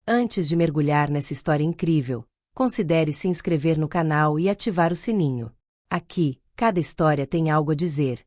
Antes de mergulhar nessa história incrível, considere se inscrever no canal e ativar o sininho. Aqui, cada história tem algo a dizer,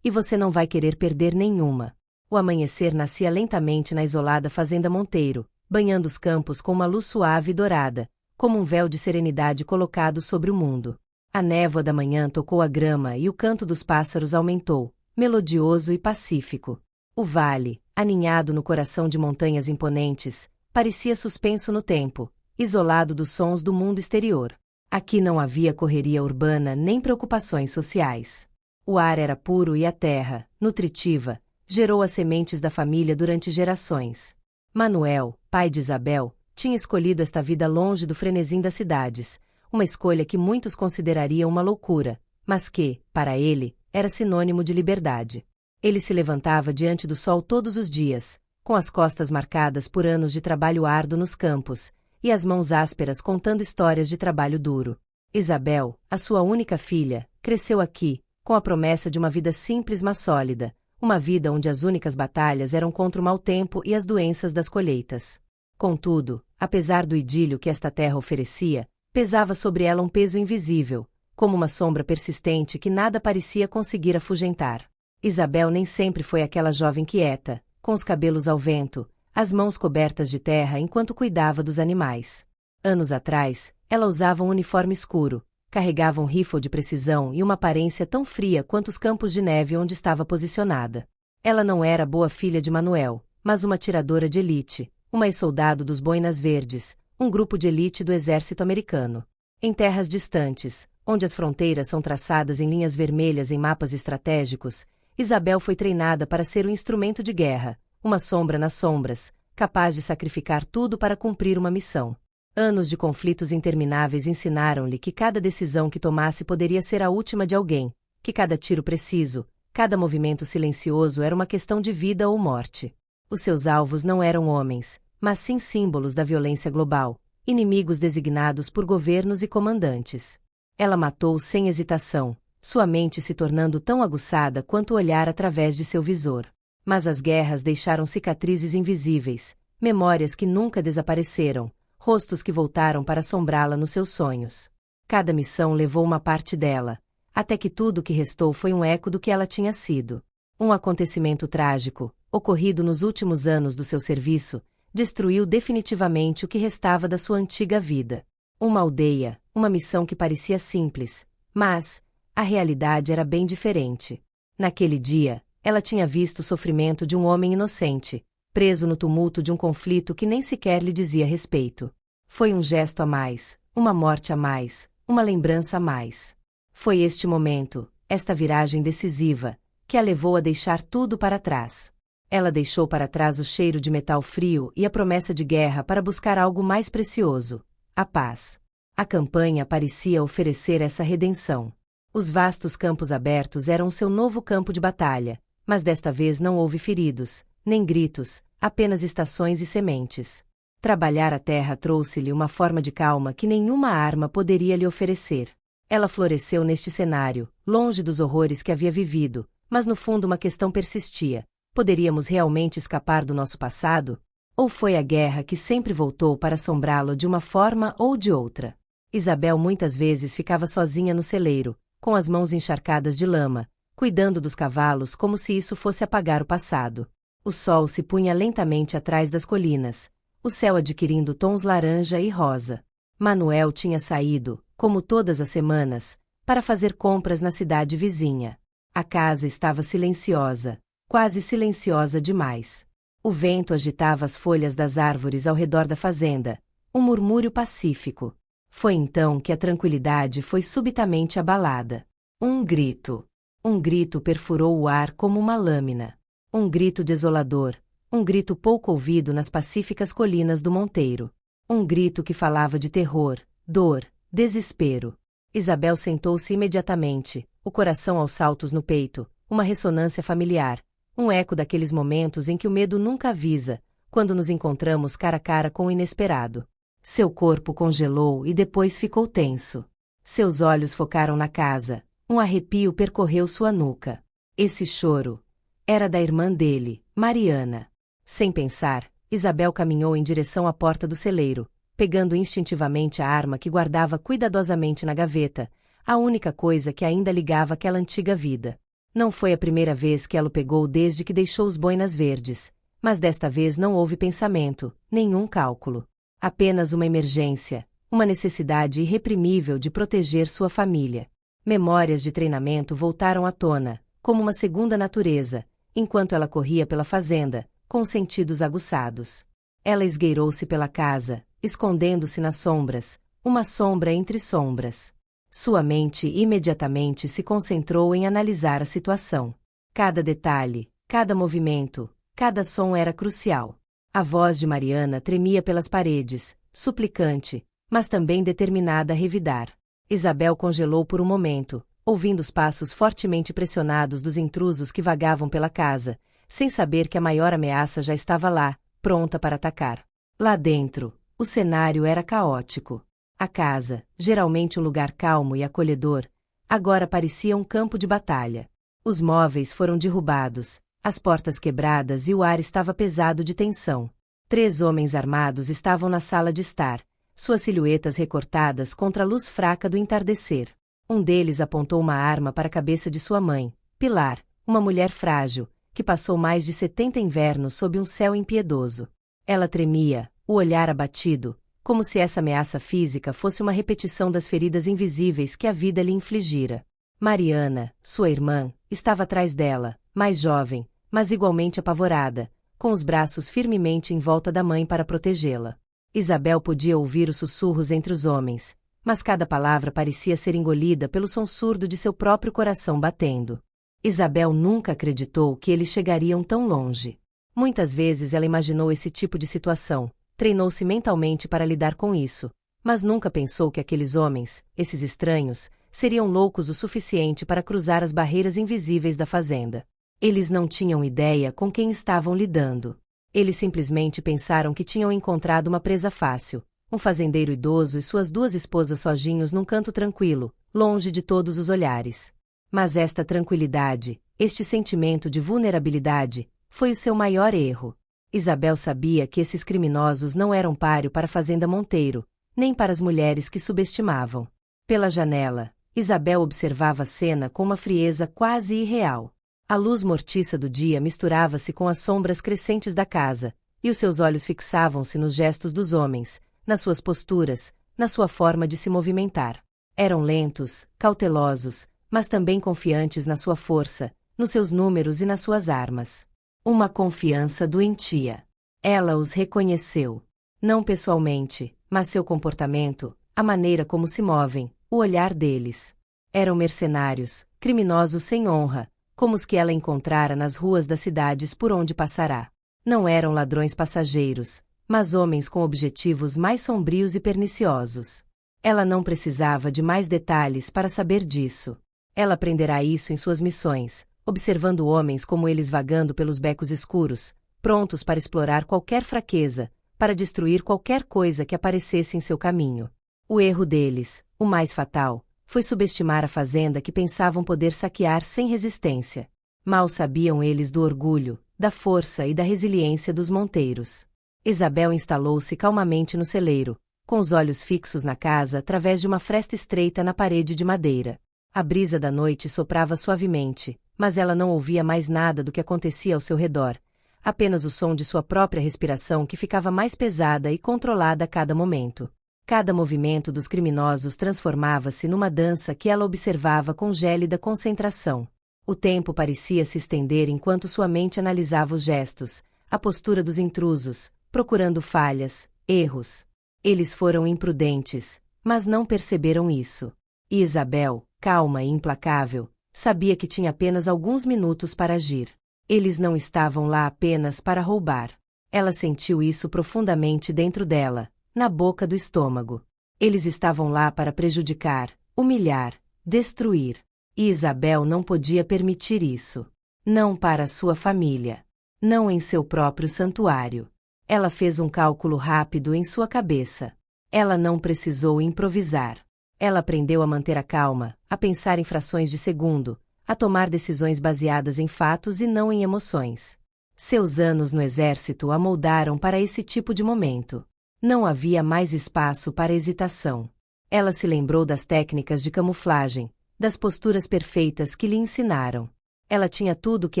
e você não vai querer perder nenhuma. O amanhecer nascia lentamente na isolada fazenda Monteiro, banhando os campos com uma luz suave e dourada, como um véu de serenidade colocado sobre o mundo. A névoa da manhã tocou a grama e o canto dos pássaros aumentou, melodioso e pacífico. O vale, aninhado no coração de montanhas imponentes, parecia suspenso no tempo, isolado dos sons do mundo exterior. Aqui não havia correria urbana nem preocupações sociais. O ar era puro e a terra, nutritiva, gerou as sementes da família durante gerações. Manuel, pai de Isabel, tinha escolhido esta vida longe do frenesim das cidades, uma escolha que muitos considerariam uma loucura, mas que, para ele, era sinônimo de liberdade. Ele se levantava diante do sol todos os dias, com as costas marcadas por anos de trabalho árduo nos campos, e as mãos ásperas contando histórias de trabalho duro. Isabel, a sua única filha, cresceu aqui, com a promessa de uma vida simples mas sólida, uma vida onde as únicas batalhas eram contra o mau tempo e as doenças das colheitas. Contudo, apesar do idílio que esta terra oferecia, pesava sobre ela um peso invisível, como uma sombra persistente que nada parecia conseguir afugentar. Isabel nem sempre foi aquela jovem quieta, com os cabelos ao vento, as mãos cobertas de terra enquanto cuidava dos animais. Anos atrás, ela usava um uniforme escuro, carregava um rifle de precisão e uma aparência tão fria quanto os campos de neve onde estava posicionada. Ela não era boa filha de Manuel, mas uma atiradora de elite, uma ex-soldado dos Boinas Verdes, um grupo de elite do exército americano. Em terras distantes, onde as fronteiras são traçadas em linhas vermelhas em mapas estratégicos, Isabel foi treinada para ser um instrumento de guerra, uma sombra nas sombras, capaz de sacrificar tudo para cumprir uma missão. Anos de conflitos intermináveis ensinaram-lhe que cada decisão que tomasse poderia ser a última de alguém, que cada tiro preciso, cada movimento silencioso era uma questão de vida ou morte. Os seus alvos não eram homens, mas sim símbolos da violência global, inimigos designados por governos e comandantes. Ela matou sem hesitação, sua mente se tornando tão aguçada quanto o olhar através de seu visor. Mas as guerras deixaram cicatrizes invisíveis, memórias que nunca desapareceram, rostos que voltaram para assombrá-la nos seus sonhos. Cada missão levou uma parte dela, até que tudo o que restou foi um eco do que ela tinha sido. Um acontecimento trágico, ocorrido nos últimos anos do seu serviço, destruiu definitivamente o que restava da sua antiga vida. Uma aldeia, uma missão que parecia simples, mas a realidade era bem diferente. Naquele dia, ela tinha visto o sofrimento de um homem inocente, preso no tumulto de um conflito que nem sequer lhe dizia respeito. Foi um gesto a mais, uma morte a mais, uma lembrança a mais. Foi este momento, esta viragem decisiva, que a levou a deixar tudo para trás. Ela deixou para trás o cheiro de metal frio e a promessa de guerra para buscar algo mais precioso: a paz. A campanha parecia oferecer essa redenção. Os vastos campos abertos eram seu novo campo de batalha, mas desta vez não houve feridos, nem gritos, apenas estações e sementes. Trabalhar a terra trouxe-lhe uma forma de calma que nenhuma arma poderia lhe oferecer. Ela floresceu neste cenário, longe dos horrores que havia vivido, mas no fundo uma questão persistia: poderíamos realmente escapar do nosso passado? Ou foi a guerra que sempre voltou para assombrá-lo de uma forma ou de outra? Isabel muitas vezes ficava sozinha no celeiro, com as mãos encharcadas de lama, cuidando dos cavalos como se isso fosse apagar o passado. O sol se punha lentamente atrás das colinas, o céu adquirindo tons laranja e rosa. Manuel tinha saído, como todas as semanas, para fazer compras na cidade vizinha. A casa estava silenciosa, quase silenciosa demais. O vento agitava as folhas das árvores ao redor da fazenda, um murmúrio pacífico. Foi então que a tranquilidade foi subitamente abalada. Um grito. Um grito perfurou o ar como uma lâmina. Um grito desolador, um grito pouco ouvido nas pacíficas colinas do Monteiro. Um grito que falava de terror, dor, desespero. Isabel sentou-se imediatamente, o coração aos saltos no peito, uma ressonância familiar, um eco daqueles momentos em que o medo nunca avisa, quando nos encontramos cara a cara com o inesperado. Seu corpo congelou e depois ficou tenso. Seus olhos focaram na casa, um arrepio percorreu sua nuca. Esse choro era da irmã dele, Mariana. Sem pensar, Isabel caminhou em direção à porta do celeiro, pegando instintivamente a arma que guardava cuidadosamente na gaveta, a única coisa que ainda ligava aquela antiga vida. Não foi a primeira vez que ela o pegou desde que deixou os Boinas Verdes, mas desta vez não houve pensamento, nenhum cálculo. Apenas uma emergência, uma necessidade irreprimível de proteger sua família. Memórias de treinamento voltaram à tona, como uma segunda natureza, enquanto ela corria pela fazenda, com os sentidos aguçados. Ela esgueirou-se pela casa, escondendo-se nas sombras, uma sombra entre sombras. Sua mente imediatamente se concentrou em analisar a situação. Cada detalhe, cada movimento, cada som era crucial. A voz de Mariana tremia pelas paredes, suplicante, mas também determinada a revidar. Isabel congelou por um momento, ouvindo os passos fortemente pressionados dos intrusos que vagavam pela casa, sem saber que a maior ameaça já estava lá, pronta para atacar. Lá dentro, o cenário era caótico. A casa, geralmente um lugar calmo e acolhedor, agora parecia um campo de batalha. Os móveis foram derrubados, as portas quebradas e o ar estava pesado de tensão. 3 homens armados estavam na sala de estar, suas silhuetas recortadas contra a luz fraca do entardecer. Um deles apontou uma arma para a cabeça de sua mãe, Pilar, uma mulher frágil, que passou mais de 70 invernos sob um céu impiedoso. Ela tremia, o olhar abatido, como se essa ameaça física fosse uma repetição das feridas invisíveis que a vida lhe infligira. Mariana, sua irmã, estava atrás dela, mais jovem, mas igualmente apavorada, com os braços firmemente em volta da mãe para protegê-la. Isabel podia ouvir os sussurros entre os homens, mas cada palavra parecia ser engolida pelo som surdo de seu próprio coração batendo. Isabel nunca acreditou que eles chegariam tão longe. Muitas vezes ela imaginou esse tipo de situação, treinou-se mentalmente para lidar com isso, mas nunca pensou que aqueles homens, esses estranhos, seriam loucos o suficiente para cruzar as barreiras invisíveis da fazenda. Eles não tinham ideia com quem estavam lidando. Eles simplesmente pensaram que tinham encontrado uma presa fácil, um fazendeiro idoso e suas 2 esposas sozinhos num canto tranquilo, longe de todos os olhares. Mas esta tranquilidade, este sentimento de vulnerabilidade, foi o seu maior erro. Isabel sabia que esses criminosos não eram páreo para a Fazenda Monteiro, nem para as mulheres que subestimavam. Pela janela, Isabel observava a cena com uma frieza quase irreal. A luz mortiça do dia misturava-se com as sombras crescentes da casa, e os seus olhos fixavam-se nos gestos dos homens, nas suas posturas, na sua forma de se movimentar. Eram lentos, cautelosos, mas também confiantes na sua força, nos seus números e nas suas armas. Uma confiança doentia. Ela os reconheceu. Não pessoalmente, mas seu comportamento, a maneira como se movem, o olhar deles. Eram mercenários, criminosos sem honra, como os que ela encontrara nas ruas das cidades por onde passará. Não eram ladrões passageiros, mas homens com objetivos mais sombrios e perniciosos. Ela não precisava de mais detalhes para saber disso. Ela aprenderá isso em suas missões, observando homens como eles vagando pelos becos escuros, prontos para explorar qualquer fraqueza, para destruir qualquer coisa que aparecesse em seu caminho. O erro deles, o mais fatal, foi subestimar a fazenda que pensavam poder saquear sem resistência. Mal sabiam eles do orgulho, da força e da resiliência dos monteiros. Isabel instalou-se calmamente no celeiro, com os olhos fixos na casa através de uma fresta estreita na parede de madeira. A brisa da noite soprava suavemente, mas ela não ouvia mais nada do que acontecia ao seu redor, apenas o som de sua própria respiração que ficava mais pesada e controlada a cada momento. Cada movimento dos criminosos transformava-se numa dança que ela observava com gélida concentração. O tempo parecia se estender enquanto sua mente analisava os gestos, a postura dos intrusos, procurando falhas, erros. Eles foram imprudentes, mas não perceberam isso. E Isabel, calma e implacável, sabia que tinha apenas alguns minutos para agir. Eles não estavam lá apenas para roubar. Ela sentiu isso profundamente dentro dela, na boca do estômago. Eles estavam lá para prejudicar, humilhar, destruir. E Isabel não podia permitir isso. Não para sua família. Não em seu próprio santuário. Ela fez um cálculo rápido em sua cabeça. Ela não precisou improvisar. Ela aprendeu a manter a calma, a pensar em frações de segundo, a tomar decisões baseadas em fatos e não em emoções. Seus anos no exército a moldaram para esse tipo de momento. Não havia mais espaço para hesitação. Ela se lembrou das técnicas de camuflagem, das posturas perfeitas que lhe ensinaram. Ela tinha tudo o que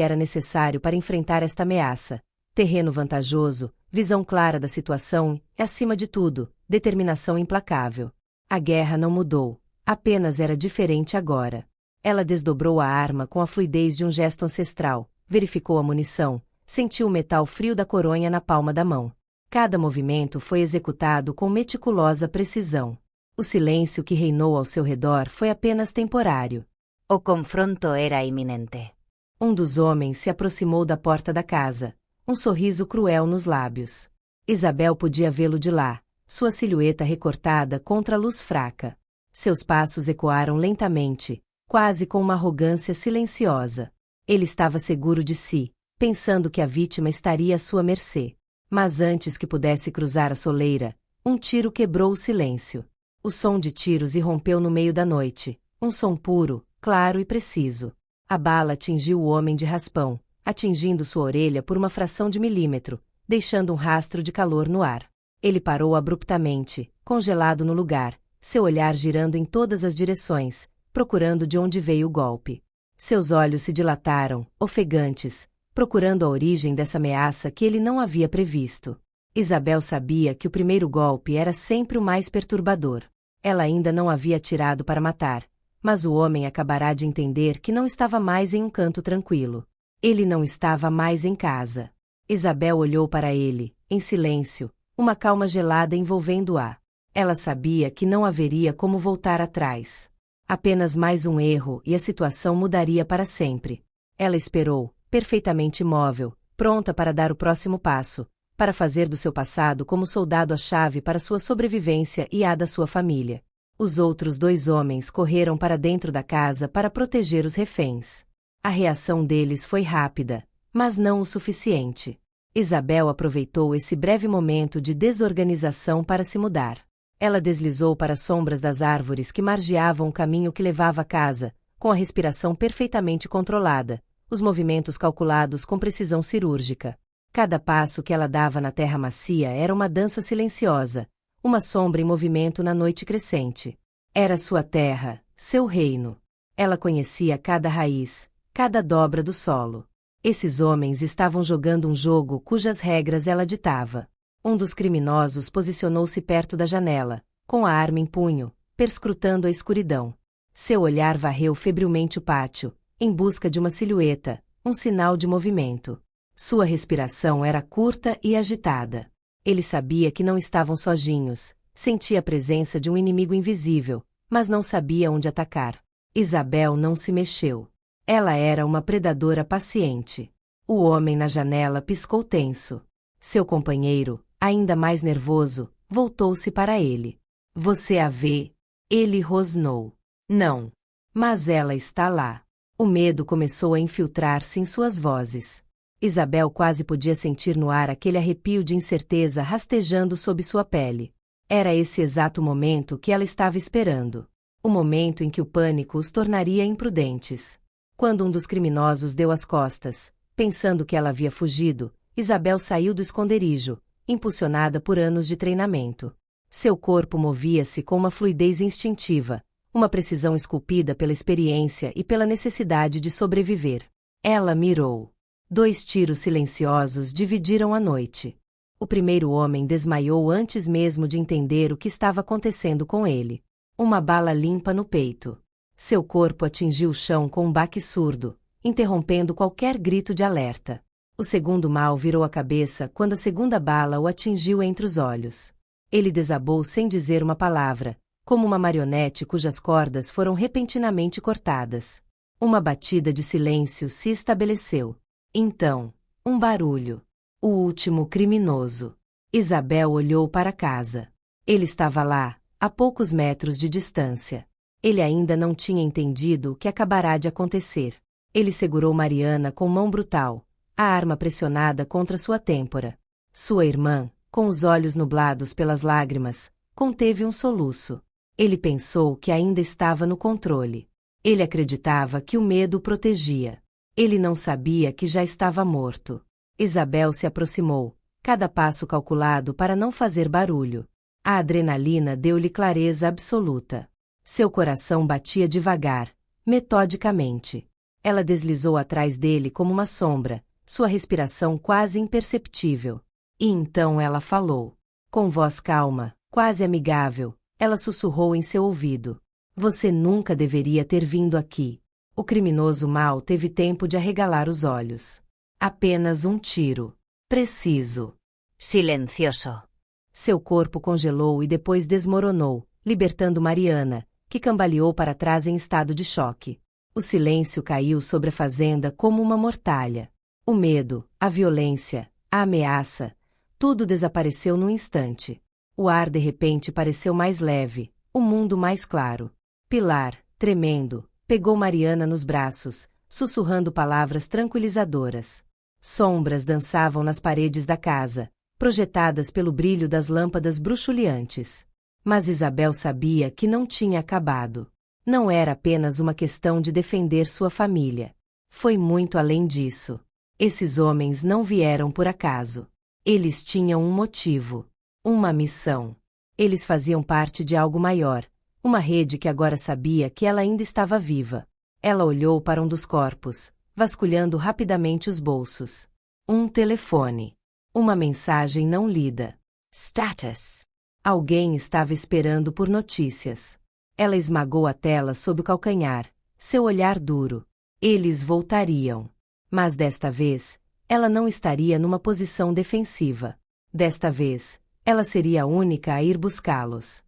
era necessário para enfrentar esta ameaça: terreno vantajoso, visão clara da situação e, acima de tudo, determinação implacável. A guerra não mudou, apenas era diferente agora. Ela desdobrou a arma com a fluidez de um gesto ancestral, verificou a munição, sentiu o metal frio da coronha na palma da mão. Cada movimento foi executado com meticulosa precisão. O silêncio que reinou ao seu redor foi apenas temporário. O confronto era iminente. Um dos homens se aproximou da porta da casa, um sorriso cruel nos lábios. Isabel podia vê-lo de lá, sua silhueta recortada contra a luz fraca. Seus passos ecoaram lentamente, quase com uma arrogância silenciosa. Ele estava seguro de si, pensando que a vítima estaria à sua mercê. Mas antes que pudesse cruzar a soleira, um tiro quebrou o silêncio. O som de tiros irrompeu no meio da noite, um som puro, claro e preciso. A bala atingiu o homem de raspão, atingindo sua orelha por uma fração de milímetro, deixando um rastro de calor no ar. Ele parou abruptamente, congelado no lugar, seu olhar girando em todas as direções, procurando de onde veio o golpe. Seus olhos se dilataram, ofegantes, procurando a origem dessa ameaça que ele não havia previsto. Isabel sabia que o primeiro golpe era sempre o mais perturbador. Ela ainda não havia atirado para matar, mas o homem acabará de entender que não estava mais em um canto tranquilo. Ele não estava mais em casa. Isabel olhou para ele, em silêncio, uma calma gelada envolvendo-a. Ela sabia que não haveria como voltar atrás. Apenas mais um erro e a situação mudaria para sempre. Ela esperou, perfeitamente imóvel, pronta para dar o próximo passo, para fazer do seu passado como soldado a chave para sua sobrevivência e a da sua família. Os outros dois homens correram para dentro da casa para proteger os reféns. A reação deles foi rápida, mas não o suficiente. Isabel aproveitou esse breve momento de desorganização para se mudar. Ela deslizou para as sombras das árvores que margeavam o caminho que levava à casa, com a respiração perfeitamente controlada, os movimentos calculados com precisão cirúrgica. Cada passo que ela dava na terra macia era uma dança silenciosa, uma sombra em movimento na noite crescente. Era sua terra, seu reino. Ela conhecia cada raiz, cada dobra do solo. Esses homens estavam jogando um jogo cujas regras ela ditava. Um dos criminosos posicionou-se perto da janela, com a arma em punho, perscrutando a escuridão. Seu olhar varreu febrilmente o pátio, em busca de uma silhueta, um sinal de movimento. Sua respiração era curta e agitada. Ele sabia que não estavam sozinhos, sentia a presença de um inimigo invisível, mas não sabia onde atacar. Isabel não se mexeu. Ela era uma predadora paciente. O homem na janela piscou tenso. Seu companheiro, ainda mais nervoso, voltou-se para ele. Você a vê? Ele rosnou. Não. Mas ela está lá. O medo começou a infiltrar-se em suas vozes. Isabel quase podia sentir no ar aquele arrepio de incerteza rastejando sob sua pele. Era esse exato momento que ela estava esperando. O momento em que o pânico os tornaria imprudentes. Quando um dos criminosos deu as costas, pensando que ela havia fugido, Isabel saiu do esconderijo, impulsionada por anos de treinamento. Seu corpo movia-se com uma fluidez instintiva, uma precisão esculpida pela experiência e pela necessidade de sobreviver. Ela mirou. 2 tiros silenciosos dividiram a noite. O primeiro homem desmaiou antes mesmo de entender o que estava acontecendo com ele. Uma bala limpa no peito. Seu corpo atingiu o chão com um baque surdo, interrompendo qualquer grito de alerta. O segundo mal virou a cabeça quando a segunda bala o atingiu entre os olhos. Ele desabou sem dizer uma palavra, como uma marionete cujas cordas foram repentinamente cortadas. Uma batida de silêncio se estabeleceu. Então, um barulho. O último criminoso. Isabel olhou para casa. Ele estava lá, a poucos metros de distância. Ele ainda não tinha entendido o que acabará de acontecer. Ele segurou Mariana com mão brutal, a arma pressionada contra sua têmpora. Sua irmã, com os olhos nublados pelas lágrimas, conteve um soluço. Ele pensou que ainda estava no controle. Ele acreditava que o medo o protegia. Ele não sabia que já estava morto. Isabel se aproximou, cada passo calculado para não fazer barulho. A adrenalina deu-lhe clareza absoluta. Seu coração batia devagar, metodicamente. Ela deslizou atrás dele como uma sombra, sua respiração quase imperceptível. E então ela falou. Com voz calma, quase amigável, ela sussurrou em seu ouvido. Você nunca deveria ter vindo aqui. O criminoso mal teve tempo de arregalar os olhos. Apenas um tiro. Preciso. Silencioso. Seu corpo congelou e depois desmoronou, libertando Mariana, que cambaleou para trás em estado de choque. O silêncio caiu sobre a fazenda como uma mortalha. O medo, a violência, a ameaça, tudo desapareceu num instante. O ar de repente pareceu mais leve, o mundo mais claro. Pilar, tremendo, pegou Mariana nos braços, sussurrando palavras tranquilizadoras. Sombras dançavam nas paredes da casa, projetadas pelo brilho das lâmpadas bruxuleantes. Mas Isabel sabia que não tinha acabado. Não era apenas uma questão de defender sua família. Foi muito além disso. Esses homens não vieram por acaso. Eles tinham um motivo, uma missão. Eles faziam parte de algo maior, uma rede que agora sabia que ela ainda estava viva. Ela olhou para um dos corpos, vasculhando rapidamente os bolsos. Um telefone. Uma mensagem não lida. Status. Alguém estava esperando por notícias. Ela esmagou a tela sob o calcanhar, seu olhar duro. Eles voltariam. Mas desta vez, ela não estaria numa posição defensiva. Desta vez, ela seria a única a ir buscá-los.